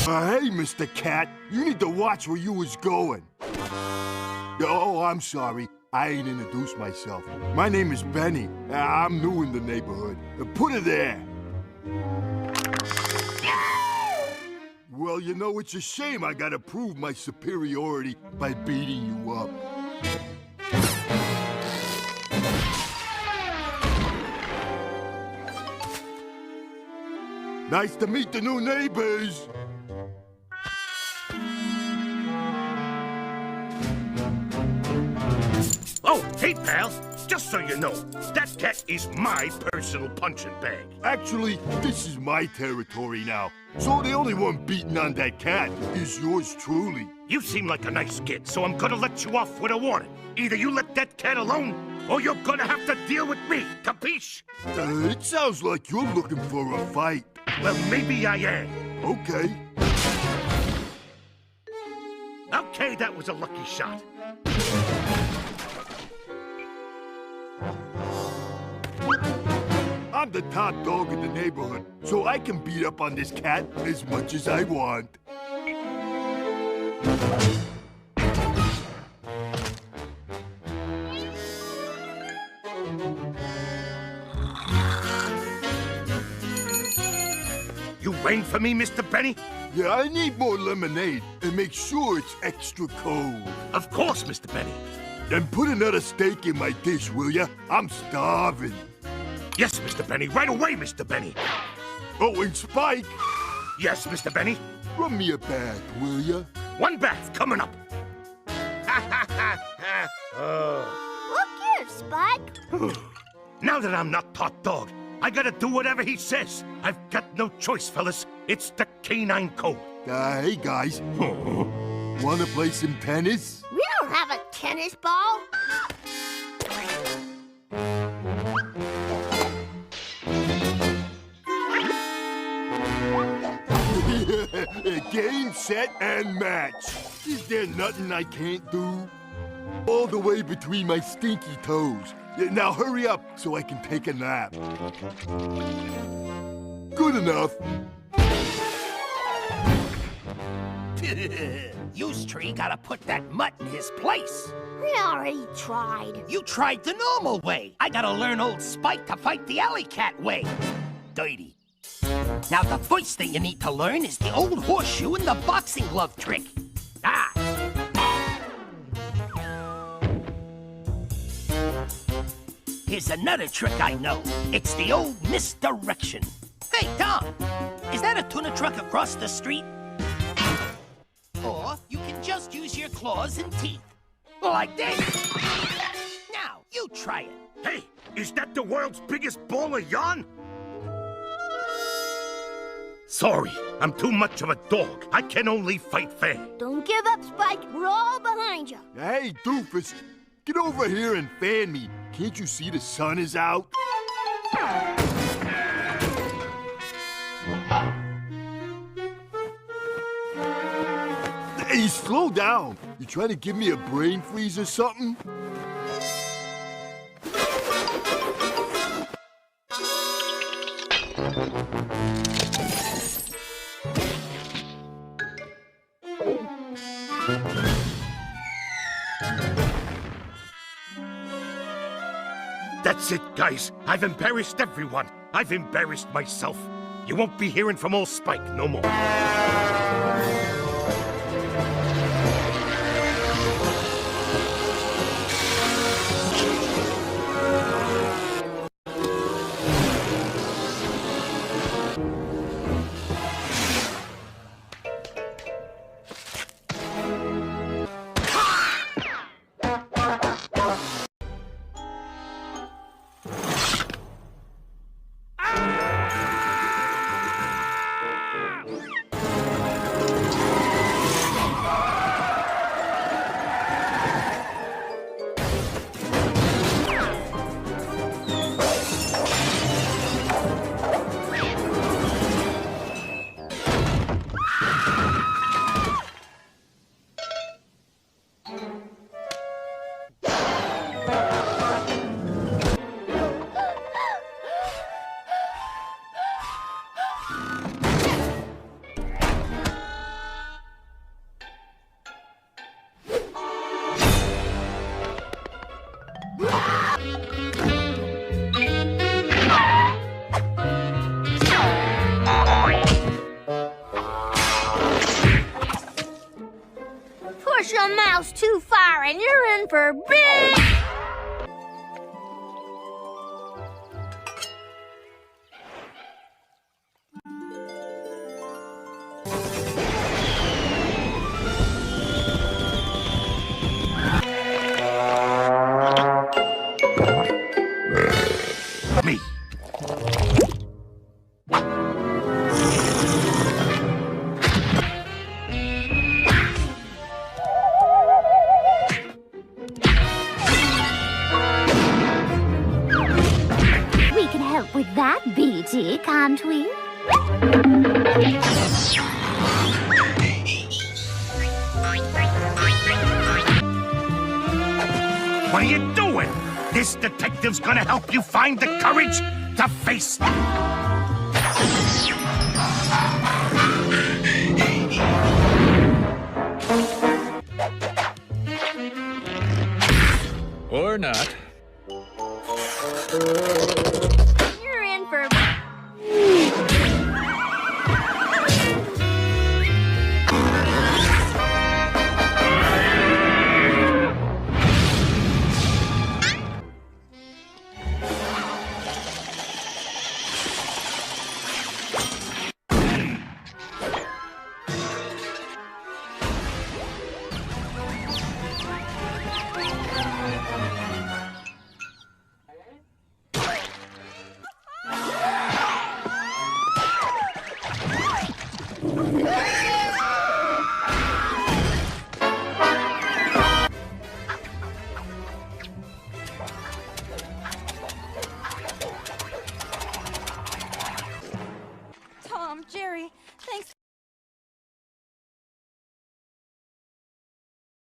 Hey, Mr. Cat, you need to watch where you was going. Oh, I'm sorry. I ain't introduced myself. My name is Benny. I'm new in the neighborhood. Put it there. Well, you know, it's a shame I gotta prove my superiority by beating you up. Nice to meet the new neighbors. Oh, hey, pal. Just so you know, that cat is my personal punching bag. Actually, this is my territory now. So the only one beating on that cat is yours truly. You seem like a nice kid, so I'm gonna let you off with a warning. Either you let that cat alone, or you're gonna have to deal with me, capiche? It sounds like you're looking for a fight. Well, maybe I am. Okay. Okay, that was a lucky shot. I'm the top dog in the neighborhood, so I can beat up on this cat as much as I want. You waiting for me, Mr. Benny? Yeah, I need more lemonade, and make sure it's extra cold. Of course, Mr. Benny. Then put another steak in my dish, will ya? I'm starving. Yes, Mr. Benny. Right away, Mr. Benny. Oh, and Spike, Yes, Mr. Benny. run me a bath, will ya? One bath coming up. Look here, Spike. Now that I'm not top dog, I gotta do whatever he says. I've got no choice, fellas. It's the canine code. Hey, guys. Wanna play some tennis? We don't have a tennis ball. Game, set, and match. Is there nothing I can't do? All the way between my stinky toes. Now hurry up so I can take a nap. Good enough. Use Tree gotta put that mutt in his place. We already tried. You tried the normal way. I gotta learn old Spike to fight the alley cat way. Dirty. Now the first thing you need to learn is the old horseshoe and the boxing glove trick. Ah! Here's another trick I know. It's the old misdirection. Hey, Tom! Is that a tuna truck across the street? Or you can just use your claws and teeth. Like this. Now, you try it. Hey, is that the world's biggest ball of yarn? Sorry, I'm too much of a dog. I can only fight fair. Don't give up, Spike. We're all behind you. Hey, doofus. Get over here and fan me. Can't you see the sun is out? Hey, slow down. You trying to give me a brain freeze or something? That's it, guys. I've embarrassed everyone. I've embarrassed myself. You won't be hearing from old Spike no more. and you're in for big... Me. We can help with that, BT, can't we? What are you doing? This detective's gonna help you find the courage to face... Or not. You're in for... Tom, Jerry,